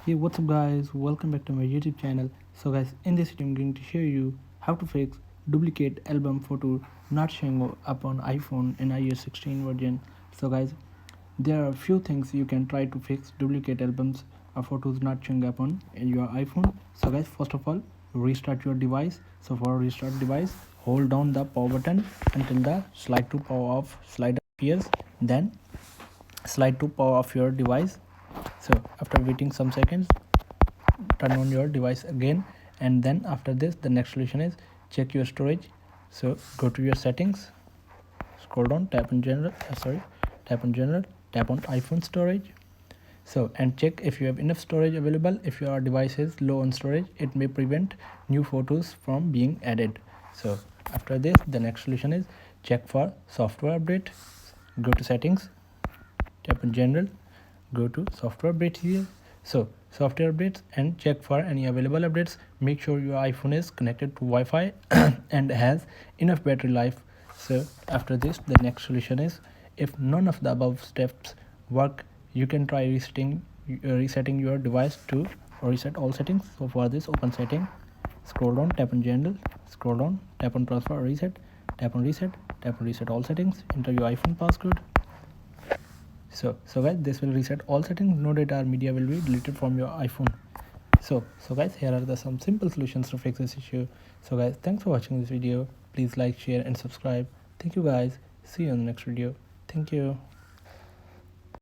Hey, what's up guys, welcome back to my YouTube channel. So guys, in this video I'm going to show you how to fix duplicate album photo not showing up on iPhone in iOS 16 version. So guys, there are a few things you can try to fix duplicate albums or photos not showing up on your iPhone. So guys, first of all, restart your device. So for restart device, hold down the power button until the slide to power off slide appears, then slide to power off your device. So after waiting some seconds, turn on your device again, and then after this the next solution is check your storage. So go to your settings, scroll down, tap on general, tap on iPhone storage. So and check if you have enough storage available. If your device is low on storage, it may prevent new photos from being added. So after this the next solution is check for software update. Go to settings, tap on general, go to software updates here. So software updates and check for any available updates. Make sure your iPhone is connected to Wi-Fi and has enough battery life. So after this the next solution is, if none of the above steps work, you can try resetting your device to reset all settings. So for this, open setting, scroll down, tap on general, scroll down, tap on transfer reset, tap on reset all settings, enter your iPhone passcode. So guys, this will reset all settings. No data or media will be deleted from your iPhone. So guys, here are some simple solutions to fix this issue. So guys, thanks for watching this video. Please like, share and subscribe. Thank you guys. See you in the next video. Thank you.